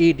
AD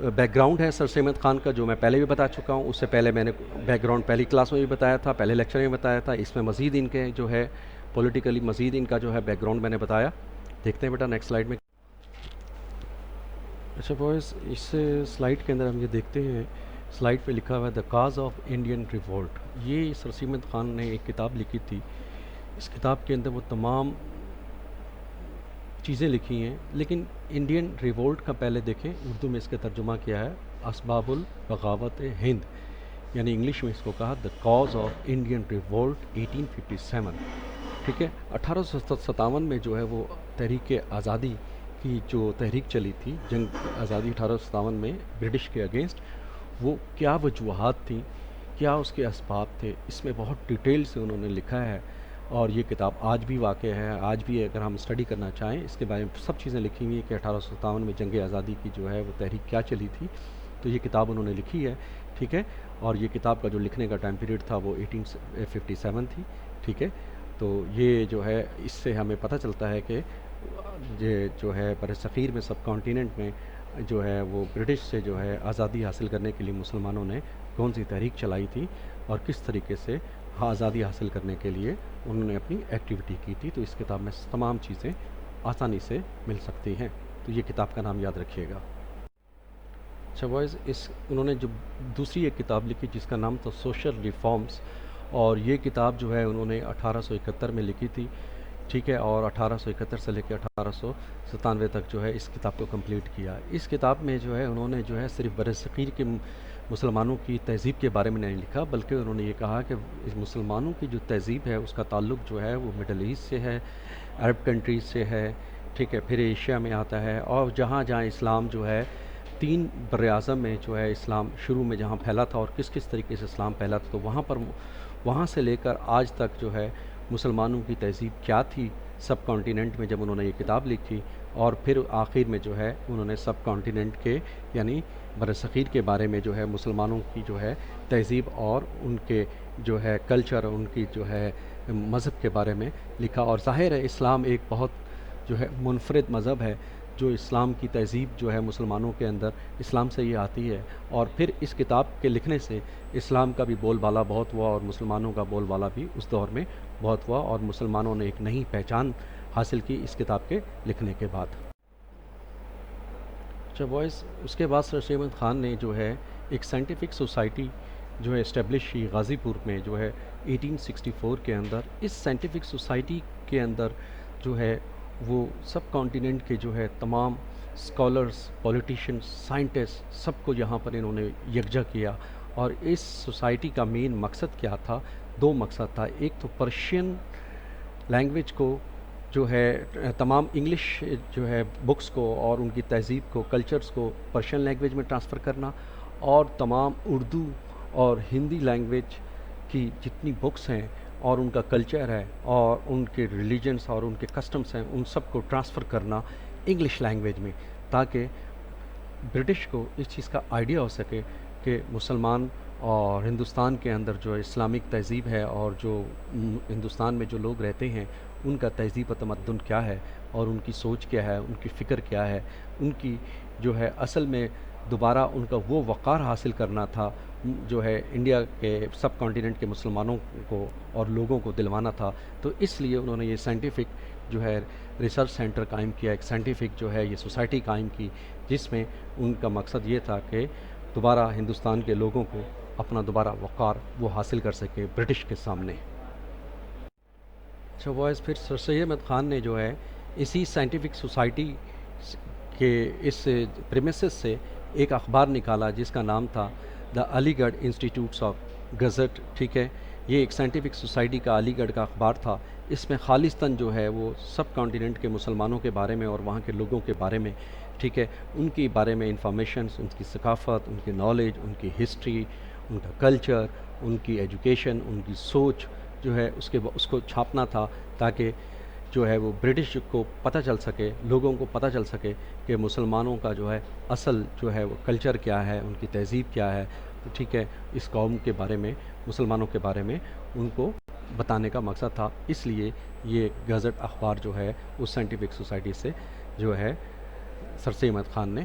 back ground ہے سر سید خان کا، جو میں پہلے بھی بتا چکا ہوں. اس سے پہلے میں نے بیک گراؤنڈ پہلی کلاس میں بھی بتایا تھا، پہلے لیکچر میں بتایا تھا. اس میں مزید ان کے جو ہے پولیٹیکلی مزید ان کا جو ہے بیک گراؤنڈ میں نے بتایا. دیکھتے ہیں بیٹا نیکسٹ سلائیڈ میں. اچھا بوائز، اس سلائیڈ کے اندر ہم یہ دیکھتے ہیں، سلائیڈ پہ لکھا ہوا ہے the cause of Indian revolt. یہ سر سید خان نے ایک کتاب لکھی تھی. اس کتاب کے اندر وہ تمام چیزیں لکھی ہیں، لیکن انڈین ریوولٹ کا پہلے دیکھیں. اردو میں اس کا ترجمہ کیا ہے؟ اسباب البغاوت ہند، یعنی انگلش میں اس کو کہا the cause of Indian revolt 1857. ٹھیک ہے، 1857 میں جو ہے وہ تحریک آزادی کی جو تحریک چلی تھی، جنگ آزادی 1857 میں برٹش کے اگینسٹ، وہ کیا وجوہات تھیں، کیا اس کے اسباب تھے، اس میں بہت ڈیٹیل سے انہوں نے لکھا ہے. اور یہ کتاب آج بھی واقع ہے. آج بھی اگر ہم اسٹڈی کرنا چاہیں اس کے بارے میں سب چیزیں لکھی ہوئی ہیں کہ 1857 میں جنگ آزادی کی جو ہے وہ تحریک کیا چلی تھی. تو یہ کتاب انہوں نے لکھی ہے. ٹھیک ہے، اور یہ کتاب کا جو لکھنے کا ٹائم پیریڈ تھا وہ 1857 تھی. ٹھیک ہے، تو یہ جو ہے اس سے ہمیں پتہ چلتا ہے کہ یہ جو ہے بر صغیر میں سب کانٹیننٹ میں جو ہے وہ برٹش سے جو ہے آزادی حاصل کرنے کے لیے مسلمانوں نے کون سی تحریک چلائی تھی اور کس طریقے سے آزادی حاصل کرنے کے لیے انہوں نے اپنی ایکٹیویٹی کی تھی. تو اس کتاب میں تمام چیزیں آسانی سے مل سکتی ہیں. تو یہ کتاب کا نام یاد رکھیے گا. اچھا بوائز، انہوں نے جو دوسری ایک کتاب لکھی جس کا نام تھا سوشل ریفارمز، اور یہ کتاب جو ہے انہوں نے 1871 میں لکھی تھی. ٹھیک ہے، اور 1871 سے لے کے 1897 تک جو ہے اس کتاب کو کمپلیٹ کیا. اس کتاب میں جو ہے انہوں نے جو ہے صرف بر صغیر کے مسلمانوں کی تہذیب کے بارے میں نہیں لکھا، بلکہ انہوں نے یہ کہا کہ اس مسلمانوں کی جو تہذیب ہے اس کا تعلق جو ہے وہ مڈل ایسٹ سے ہے، عرب کنٹریز سے ہے. ٹھیک ہے، پھر ایشیا میں آتا ہے، اور جہاں جہاں اسلام جو ہے 3 بر اعظم میں جو ہے اسلام شروع میں جہاں پھیلا تھا اور کس کس طریقے سے اسلام پھیلا تھا، تو وہاں سے لے کر آج تک جو ہے مسلمانوں کی تہذیب کیا تھی سب کانٹیننٹ میں جب انہوں نے یہ کتاب لکھی. اور پھر آخر میں جو ہے انہوں نے سب کانٹیننٹ کے یعنی بر صغیر کے بارے میں جو ہے مسلمانوں کی جو ہے تہذیب اور ان کے جو ہے کلچر، ان کی جو ہے مذہب کے بارے میں لکھا. اور ظاہر ہے اسلام ایک بہت جو ہے منفرد مذہب ہے، جو اسلام کی تہذیب جو ہے مسلمانوں کے اندر اسلام سے یہ آتی ہے. اور پھر اس کتاب کے لکھنے سے اسلام کا بھی بول بالا بہت ہوا اور مسلمانوں کا بول بالا بھی اس دور میں بہت ہوا، اور مسلمانوں نے ایک نئی پہچان حاصل کی اس کتاب کے لکھنے کے بعد. اچھا بوائز، اس کے بعد سر سید خان نے جو ہے ایک سائنٹیفک سوسائٹی جو ہے اسٹیبلش کی غازی پور میں جو ہے 1864 کے اندر. اس سائنٹیفک سوسائٹی کے اندر جو ہے وہ سب کانٹیننٹ کے جو ہے تمام اسکالرس، پولیٹیشینس، سائنٹسٹ سب کو یہاں پر انہوں نے یکجا کیا. اور اس سوسائٹی کا مین مقصد کیا تھا؟ 2 مقصد تھا. ایک تو پرشین لینگویج کو جو ہے تمام انگلش جو ہے بکس کو اور ان کی تہذیب کو، کلچرز کو پرشین لینگویج میں ٹرانسفر کرنا، اور تمام اردو اور ہندی لینگویج کی جتنی بکس ہیں اور ان کا کلچر ہے اور ان کے ریلیجنس اور ان کے کسٹمس ہیں ان سب کو ٹرانسفر کرنا انگلش لینگویج میں، تاکہ برٹش کو اس چیز کا آئیڈیا ہو سکے کہ مسلمان اور ہندوستان کے اندر جو اسلامک تہذیب ہے اور جو ہندوستان میں جو لوگ رہتے ہیں ان کا تہذیب و تمدن کیا ہے اور ان کی سوچ کیا ہے، ان کی فکر کیا ہے، ان کی جو ہے اصل میں دوبارہ ان کا وہ وقار حاصل کرنا تھا جو ہے انڈیا کے سب کانٹیننٹ کے مسلمانوں کو اور لوگوں کو دلوانا تھا. تو اس لیے انہوں نے یہ سائنٹیفک جو ہے ریسرچ سینٹر قائم کیا، ایک سائنٹیفک جو ہے یہ سوسائٹی قائم کی، جس میں ان کا مقصد یہ تھا کہ دوبارہ ہندوستان کے لوگوں کو اپنا دوبارہ وقار وہ حاصل کر سکے برٹش کے سامنے. اچھا بوائز، پھر سر سید احمد خان نے جو ہے اسی سائنٹیفک سوسائٹی کے اس پریمیسز سے ایک اخبار نکالا جس کا نام تھا دا علی گڑھ انسٹیٹیوٹس آف گزٹ. ٹھیک ہے، یہ ایک سائنٹیفک سوسائٹی کا علی گڑھ کا اخبار تھا. اس میں خالصتاً جو ہے وہ سب کانٹیننٹ کے مسلمانوں کے بارے میں اور وہاں کے لوگوں کے بارے میں، ٹھیک ہے، ان کے بارے میں انفارمیشنز، ان کی ثقافت، ان کی نالج، ان کی ہسٹری، ان کا کلچر، ان کی ایجوکیشن، ان کی سوچ جو ہے اس کو چھاپنا تھا، تاکہ جو ہے وہ برٹش کو پتہ چل سکے، لوگوں کو پتہ چل سکے کہ مسلمانوں کا جو ہے اصل جو ہے وہ کلچر کیا ہے، ان کی تہذیب کیا ہے. ٹھیک ہے، اس قوم کے بارے میں، مسلمانوں کے بارے میں ان کو بتانے کا مقصد تھا. اس لیے یہ گزٹ اخبار جو ہے اس سائنٹیفک سوسائٹی سے جو ہے سر سید احمد خان نے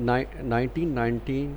1919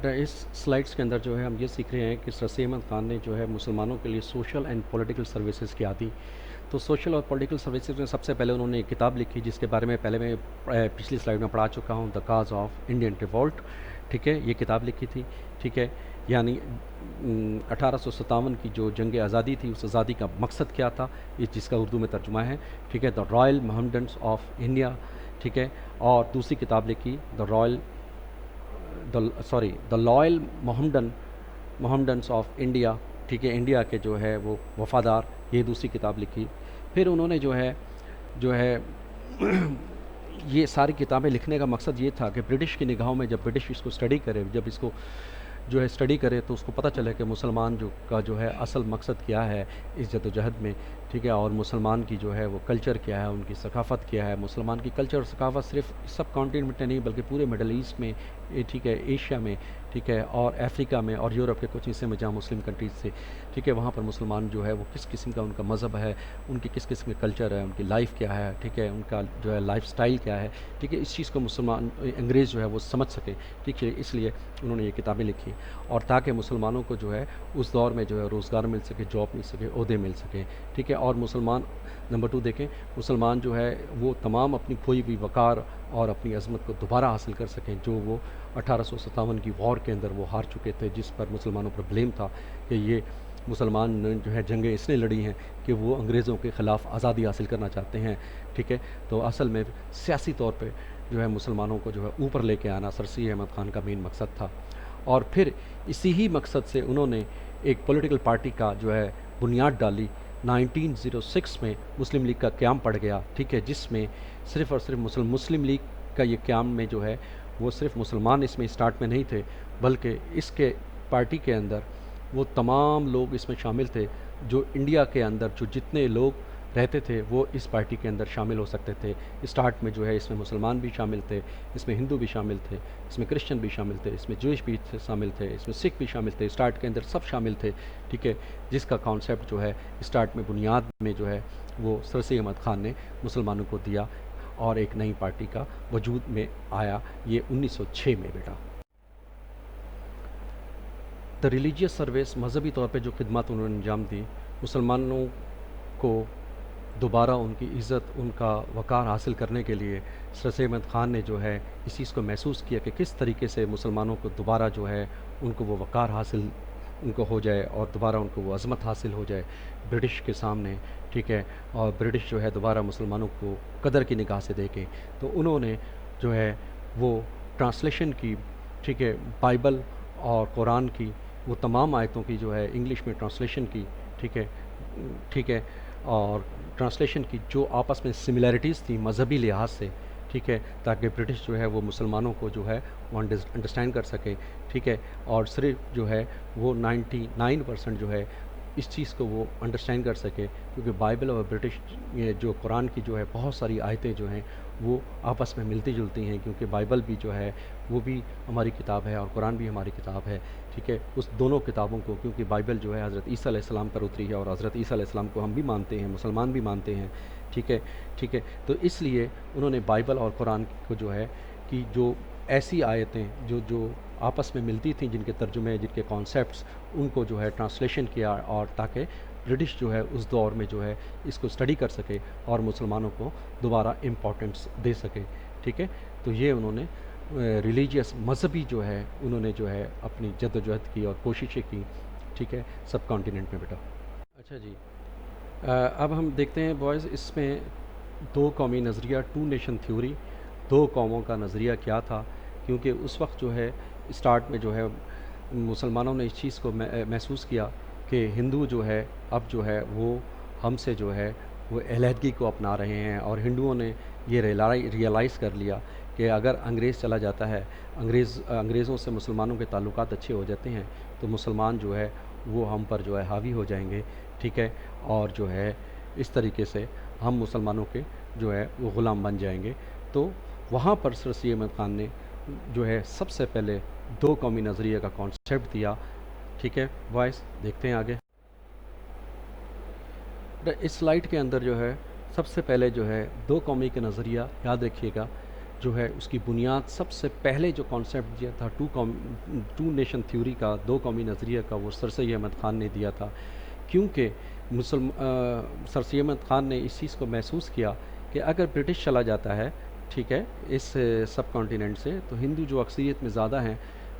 بیٹا اس سلائڈس کے اندر جو ہے ہم یہ سیکھ رہے ہیں کہ سر سید احمد خان نے جو ہے مسلمانوں کے لیے سوشل اینڈ پولیٹیکل سروسز کیا تھی. تو سوشل اور پولیٹیکل سروسز میں سب سے پہلے انہوں نے ایک کتاب لکھی جس کے بارے میں پہلے میں پچھلی سلائڈ میں پڑھا چکا ہوں، the cause of Indian revolt. ٹھیک ہے، یہ کتاب لکھی تھی. ٹھیک ہے، یعنی 1857 کی جو جنگ آزادی تھی اس آزادی کا مقصد کیا تھا، جس کا اردو میں ترجمہ ہے. ٹھیک ہے، دا رائل محمڈنس آف انڈیا. ٹھیک ہے، اور دوسری کتاب لکھی دا لائل محمڈنس آف انڈیا. ٹھیک ہے، انڈیا کے جو ہے وہ وفادار، یہ دوسری کتاب لکھی. پھر انہوں نے جو ہے یہ ساری کتابیں لکھنے کا مقصد یہ تھا کہ برٹش کی نگاہوں میں جب برٹش اس کو اسٹڈی کرے، جب اس کو جو ہے اسٹڈی کرے تو اس کو پتہ چلے کہ مسلمان جو ہے اصل مقصد کیا ہے اس جد و جہد میں. ٹھیک ہے، اور مسلمان کی جو ہے وہ کلچر کیا ہے، ان کی ثقافت کیا ہے. مسلمان کی کلچر اور ثقافت صرف سب کانٹیننٹ میں نہیں بلکہ پورے مڈل ایسٹ میں، ٹھیک ہے، ایشیا میں، ٹھیک ہے، اور افریقہ میں اور یورپ کے کچھ حصے میں جہاں مسلم کنٹریز تھے. ٹھیک ہے، وہاں پر مسلمان جو ہے وہ کس قسم کا ان کا مذہب ہے، ان کی کس قسم کا کلچر ہے، ان کی لائف کیا ہے. ٹھیک ہے، ان کا جو ہے لائف سٹائل کیا ہے. ٹھیک ہے، اس چیز کو انگریز جو ہے وہ سمجھ سکے. ٹھیک ہے، اس لیے انہوں نے یہ کتابیں لکھی، اور تاکہ مسلمانوں کو جو ہے اس دور میں جو ہے روزگار مل سکے، جاب مل سکے، عہدے مل سکیں. ٹھیک ہے، اور مسلمان نمبر 2 دیکھیں، مسلمان جو ہے وہ تمام اپنی کھوئی ہوئی وقار اور اپنی عظمت کو دوبارہ حاصل کر سکیں، جو وہ 1857 کی وار کے اندر وہ ہار چکے تھے، جس پر مسلمانوں پر بلیم تھا کہ یہ مسلمان جو ہے جنگیں اس نے لڑی ہیں کہ وہ انگریزوں کے خلاف آزادی حاصل کرنا چاہتے ہیں. ٹھیک ہے، تو اصل میں سیاسی طور پہ جو ہے مسلمانوں کو جو ہے اوپر لے کے آنا سر سید احمد خان کا مین مقصد تھا. اور پھر اسی ہی مقصد سے انہوں نے ایک پولیٹیکل پارٹی کا جو ہے بنیاد ڈالی. 1906 میں مسلم لیگ کا قیام پڑ گیا. ٹھیک ہے، جس میں صرف اور صرف مسلم لیگ کا یہ قیام میں جو ہے وہ صرف مسلمان اس میں اسٹارٹ میں نہیں تھے، بلکہ اس کے پارٹی کے اندر وہ تمام لوگ اس میں شامل تھے جو انڈیا کے اندر جو جتنے لوگ رہتے تھے وہ اس پارٹی کے اندر شامل ہو سکتے تھے. اسٹارٹ میں جو ہے اس میں مسلمان بھی شامل تھے، اس میں ہندو بھی شامل تھے، اس میں کرسچن بھی شامل تھے، اس میں جوئش بھی شامل تھے، اس میں سکھ بھی شامل تھے. اسٹارٹ کے اندر سب شامل تھے. ٹھیک ہے، جس کا کانسیپٹ جو ہے اسٹارٹ میں بنیاد میں جو ہے وہ سر سید احمد خان نے مسلمانوں کو دیا، اور ایک نئی پارٹی کا وجود میں آیا. یہ 1906 میں بیٹا. دا ریلیجیس سروس، مذہبی طور پہ جو خدمات انہوں نے انجام دی، مسلمانوں کو دوبارہ ان کی عزت، ان کا وقار حاصل کرنے کے لیے سر سید احمد خان نے جو ہے اس چیز کو محسوس کیا کہ کس طریقے سے مسلمانوں کو دوبارہ جو ہے ان کو وہ وقار حاصل ان کو ہو جائے، اور دوبارہ ان کو وہ عظمت حاصل ہو جائے برٹش کے سامنے. ٹھیک ہے، اور برٹش جو ہے دوبارہ مسلمانوں کو قدر کی نگاہ سے دیکھیں. تو انہوں نے جو ہے وہ ٹرانسلیشن کی. ٹھیک ہے، بائبل اور قرآن کی وہ تمام آیتوں کی جو ہے انگلش میں ٹرانسلیشن کی. ٹھیک ہے، اور ٹرانسلیشن کی جو آپس میں سملیرٹیز تھیں مذہبی لحاظ سے. ٹھیک ہے، تاکہ برٹش جو ہے وہ مسلمانوں کو جو ہے وہ انڈرسٹینڈ کر سکے. ٹھیک ہے، اور صرف جو ہے وہ 99% جو ہے اس چیز کو وہ انڈرسٹینڈ کر سکے، کیونکہ بائبل اور برٹش یہ جو قرآن کی جو ہے بہت ساری آیتیں جو ہیں وہ آپس میں ملتی جلتی ہیں، کیونکہ بائبل بھی جو ہے وہ بھی ہماری کتاب ہے اور قرآن بھی ہماری کتاب ہے. ٹھیک ہے، اس دونوں کتابوں کو، کیونکہ بائبل جو ہے حضرت عیسیٰ علیہ السلام پر اتری ہے، اور حضرت عیسیٰ علیہ السلام کو ہم بھی مانتے ہیں، مسلمان بھی مانتے ہیں. ٹھیک ہے، تو اس لیے انہوں نے بائبل اور قرآن کو جو ہے کہ جو ایسی آیتیں جو آپس میں ملتی تھیں، جن کے ترجمے، جن کے کانسیپٹس، ان کو جو ہے ٹرانسلیشن کیا، اور تاکہ برٹش جو ہے اس دور میں جو ہے اس کو اسٹڈی کر سکے اور مسلمانوں کو دوبارہ امپورٹنس دے سکے. ٹھیک ہے، تو یہ انہوں نے ریلیجیس، مذہبی جو ہے انہوں نے جو ہے اپنی جد و جہد کی اور کوششیں کی. ٹھیک ہے، سب کانٹیننٹ میں بیٹا. اچھا جی، اب ہم دیکھتے ہیں بوائز، اس میں دو قومی نظریہ، ٹو نیشن تھیوری، دو قوموں کا نظریہ کیا تھا. کیونکہ اس وقت جو ہے اسٹارٹ میں جو ہے مسلمانوں نے اس چیز کو محسوس کیا کہ ہندو جو ہے اب جو ہے وہ ہم سے جو ہے وہ علیحدگی کو اپنا رہے ہیں، اور ہندوؤں نے یہ ریئلائز کر لیا کہ اگر انگریز چلا جاتا ہے، انگریزوں سے مسلمانوں کے تعلقات اچھے ہو جاتے ہیں، تو مسلمان جو ہے وہ ہم پر جو ہے حاوی ہو جائیں گے. ٹھیک ہے، اور جو ہے اس طریقے سے ہم مسلمانوں کے جو ہے وہ غلام بن جائیں گے. تو وہاں پر سر سید احمد خان نے جو ہے سب سے پہلے دو قومی نظریے کا کانسیپٹ دیا. ٹھیک ہے وائس، دیکھتے ہیں آگے. اس سلائیڈ کے اندر جو ہے سب سے پہلے جو ہے دو قومی کا نظریہ یاد رکھیے گا جو ہے اس کی بنیاد سب سے پہلے جو کانسیپٹ دیا تھا ٹو نیشن تھیوری کا، دو قومی نظریہ کا، وہ سر سید احمد خان نے دیا تھا، کیونکہ سر سید احمد خان نے اس چیز کو محسوس کیا کہ اگر برٹش چلا جاتا ہے، ٹھیک ہے، اس سب کانٹیننٹ سے، تو ہندو جو اکثریت میں زیادہ ہیں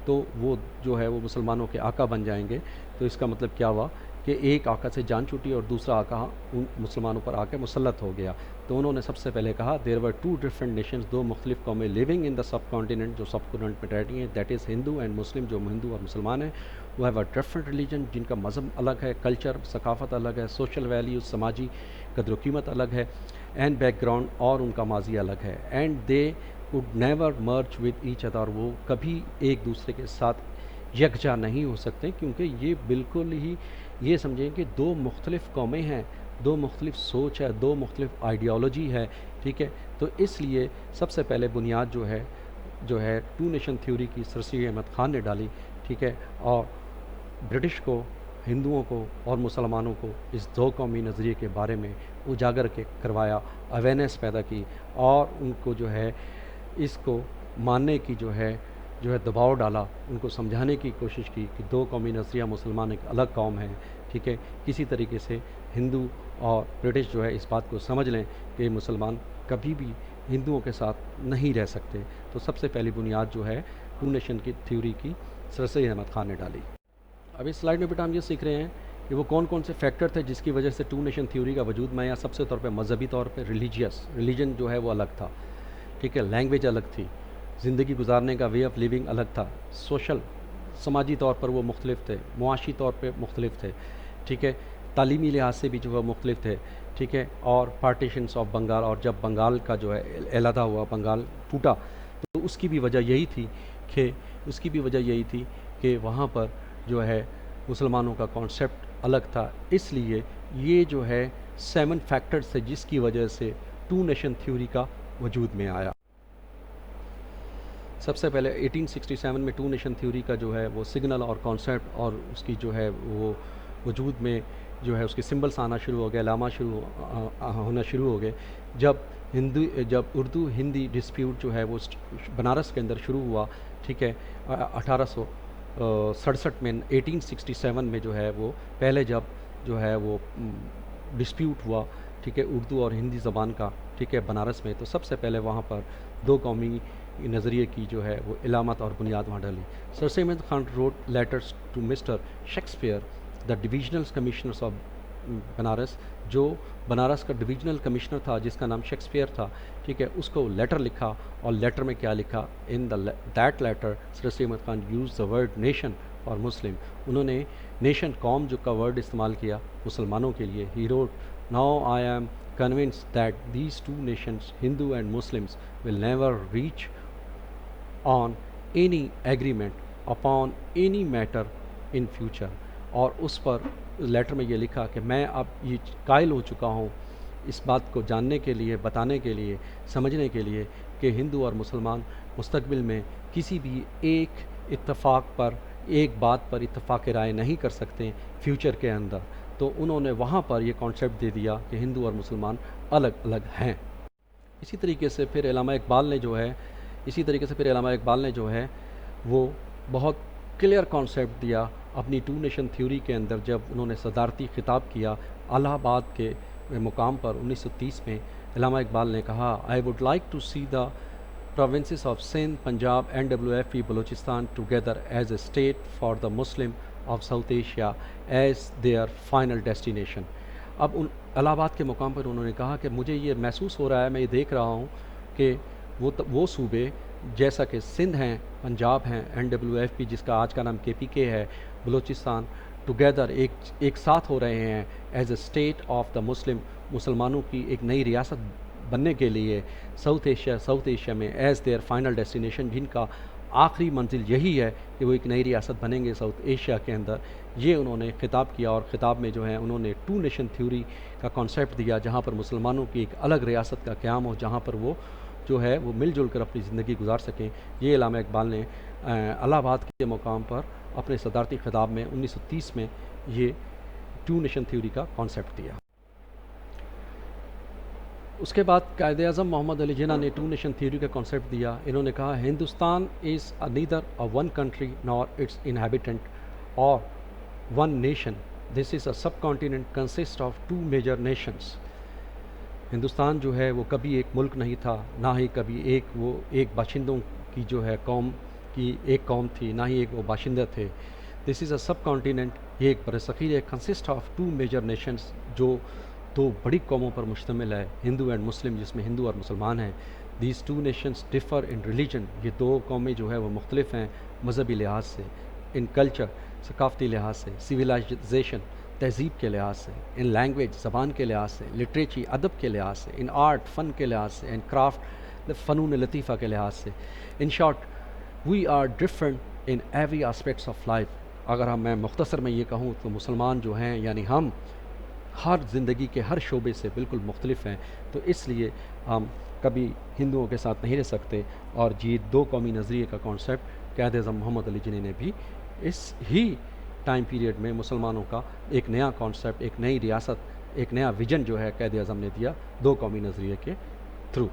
تو وہ جو ہے وہ مسلمانوں کے آقا بن جائیں گے۔ تو اس کا مطلب کیا ہوا کہ ایک آقا سے جان چھوٹی اور دوسرا آقا ان مسلمانوں پر آ کے مسلط ہو گیا۔ تو انہوں نے سب سے پہلے کہا دیر ور ٹو ڈفرنٹ نیشنز، دو مختلف قومیں living in the sub continent, جو سب کانٹیننٹ میں رہتی ہیں، that is Hindu and Muslim, جو ہندو اور مسلمان ہیں، وہ ہیو اے ڈفرنٹ ریلیجن، جن کا مذہب الگ ہے، کلچر ثقافت الگ ہے، سوشل ویلیوز سماجی قدر و قیمت الگ ہے، اینڈ بیک گراؤنڈ اور ان کا ماضی الگ ہے، and they would never merge with each other، وہ کبھی ایک دوسرے کے ساتھ یکجا نہیں ہو سکتے، کیونکہ یہ بالکل ہی یہ سمجھیں کہ دو مختلف قومیں ہیں، دو مختلف سوچ ہے، دو مختلف آئیڈیالوجی ہے، ٹھیک ہے۔ تو اس لیے سب سے پہلے بنیاد جو ہے ٹو نیشن تھیوری کی سر سید احمد خان نے ڈالی، ٹھیک ہے، اور برٹش کو، ہندوؤں کو اور مسلمانوں کو اس دو قومی نظریے کے بارے میں اجاگر کروایا، اویرنیس پیدا کی، اور ان کو جو ہے اس کو ماننے کی جو ہے دباؤ ڈالا، ان کو سمجھانے کی کوشش کی کہ دو قومی نظریہ، مسلمان ایک الگ قوم ہے، ٹھیک ہے، کسی طریقے سے ہندو اور برٹش جو ہے اس بات کو سمجھ لیں کہ مسلمان کبھی بھی ہندوؤں کے ساتھ نہیں رہ سکتے۔ تو سب سے پہلی بنیاد جو ہے ٹو نیشن کی تھیوری کی سر سید احمد خان نے ڈالی۔ اب اس سلائیڈ میں بیٹا ہم یہ سیکھ رہے ہیں کہ وہ کون کون سے فیکٹر تھے جس کی وجہ سے ٹو نیشن تھیوری کا وجود میں آیا۔ سب سے طور پہ مذہبی طور پہ ریلیجن جو ہے وہ الگ تھا، ٹھیک ہے، لینگویج الگ تھی، زندگی گزارنے کا وے آف لیونگ الگ تھا، سوشل سماجی طور پر وہ مختلف تھے، معاشی طور پہ مختلف تھے، ٹھیک ہے، تعلیمی لحاظ سے بھی جو ہے مختلف تھے، ٹھیک ہے، اور پارٹیشنس آف بنگال، اور جب بنگال کا جو ہے علیحدہ ہوا، بنگال ٹوٹا، تو اس کی بھی وجہ یہی تھی کہ وہاں پر جو ہے مسلمانوں کا کانسیپٹ الگ تھا۔ اس لیے یہ جو ہے 7 فیکٹرز تھے جس کی وجہ سے ٹو نیشن تھیوری کا وجود میں آیا۔ سب سے پہلے 1867 میں ٹو نیشن تھیوری کا جو ہے وہ سگنل اور کانسیپٹ اور اس کی جو ہے وہ وجود میں جو ہے اس کے سمبلس آنا شروع ہو گئے، علامہ ہونا شروع ہو گئے، جب اردو ہندی ڈسپیوٹ جو ہے وہ بنارس کے اندر شروع ہوا، ٹھیک ہے، 1867 میں 1867 میں جو ہے وہ پہلے جب جو ہے وہ ڈسپیوٹ ہوا، ٹھیک ہے، اردو اور ہندی زبان کا، ٹھیک ہے، بنارس میں، تو سب سے پہلے وہاں پر دو قومی نظریے کی جو ہے وہ علامت اور بنیاد وہاں ڈالی۔ Sir Syed Ahmed Khan wrote letters to Mr Shakespeare the divisional commissioners of Banaras, جو بنارس کا ڈویژنل کمشنر تھا جس کا نام شیکسپیئر تھا، ٹھیک ہے، اس کو لیٹر لکھا، اور لیٹر میں کیا لکھا، in that letter sir Syed Ahmed Khan use the word nation اور مسلم، انہوں نے نیشن قوم جو کا ورڈ استعمال کیا مسلمانوں کے لیے۔ He wrote now I am convinced that these two nations, Hindu and Muslims, will never reach on any agreement upon any matter in future۔ اور اس پر لیٹر میں یہ لکھا کہ میں اب یہ قائل ہو چکا ہوں اس بات کو جاننے کے لیے، بتانے کے لیے، سمجھنے کے لیے کہ ہندو اور مسلمان مستقبل میں کسی بھی ایک اتفاق پر، ایک بات پر اتفاق رائے نہیں کر سکتے فیوچر کے اندر۔ تو انہوں نے وہاں پر یہ کانسیپٹ دے دیا کہ ہندو اور مسلمان الگ الگ ہیں۔ اسی طریقے سے پھر علامہ اقبال نے جو ہے وہ بہت کلیئر کانسیپٹ دیا اپنی ٹو نیشن تھیوری کے اندر، جب انہوں نے صدارتی خطاب کیا الہ آباد کے مقام پر 1930 میں۔ علامہ اقبال نے کہا I would like to see the provinces of Sindh, Punjab, NWFP, Balochistan together as a state for the Muslim of South Asia as their final destination۔ اب الہ آباد کے مقام پر انہوں نے کہا کہ مجھے یہ محسوس ہو رہا ہے، میں یہ دیکھ رہا ہوں کہ وہ صوبے جیسا کہ سندھ ہیں، پنجاب ہیں، NWFP جس کا آج کا نام KPK ہے، بلوچستان، ٹوگیدر ایک ساتھ ہو رہے ہیں as a state of the Muslim, مسلمانوں کی ایک نئی ریاست بننے کے لیے ساؤتھ ایشیا میں ایز دیئر فائنل ڈیسٹینیشن، جن کا آخری منزل یہی ہے کہ وہ ایک نئی ریاست بنیں گے ساؤتھ ایشیا کے اندر۔ یہ انہوں نے خطاب کیا، اور خطاب میں جو ہے انہوں نے ٹو نیشن تھیوری کا کانسیپٹ دیا، جہاں پر مسلمانوں کی ایک الگ ریاست کا قیام ہو، جہاں پر وہ جو ہے وہ مل جل کر اپنی زندگی گزار سکیں۔ یہ علامہ اقبال نے الہ آباد کے مقام پر اپنے صدارتی خطاب میں 1930 میں یہ ٹو نیشن تھیوری کا کانسیپٹ دیا۔ اس کے بعد قائد اعظم محمد علی جناح نے ٹو نیشن تھیوری کا کانسیپٹ دیا. انہوں نے کہا Hindustan is neither a one country نار اٹس انہیبیٹنٹ اور one nation. This is a سب continent consist of two major nations. Hindustan جو ہے وہ کبھی ایک ملک نہیں تھا، نہ ہی کبھی ایک باشندوں کی جو ہے قوم کی ایک قوم تھی، نہ ہی ایک وہ باشندہ تھے. دس از اے سب کانٹیننٹ. یہ ایک برصغیر ہے، consist of two major nations, جو دو بڑی قوموں پر مشتمل ہے، ہندو اینڈ مسلم، جس میں ہندو اور مسلمان ہیں. These two nations differ in religion. یہ دو قومیں جو ہے وہ مختلف ہیں مذہبی لحاظ سے، ان کلچر ثقافتی لحاظ سے، سویلائزیشن تہذیب کے لحاظ سے، ان لینگویج زبان کے لحاظ سے، لٹریچر ادب کے لحاظ سے، ان آرٹ فن کے لحاظ سے، ان کرافٹ فنون لطیفہ کے لحاظ سے. In short we are different in every aspects of life. اگر میں مختصر میں یہ کہوں تو مسلمان جو ہیں یعنی ہم ہر زندگی کے ہر شعبے سے بالکل مختلف ہیں. تو اس لیے ہم کبھی ہندوؤں کے ساتھ نہیں رہ سکتے. اور یہ دو قومی نظریے کا کانسیپٹ قائد اعظم محمد علی جناح نے بھی اس ہی ٹائم پیریڈ میں مسلمانوں کا ایک نیا کانسیپٹ، ایک نئی ریاست، ایک نیا ویژن جو ہے قائد اعظم نے دیا دو قومی نظریے کے تھرو.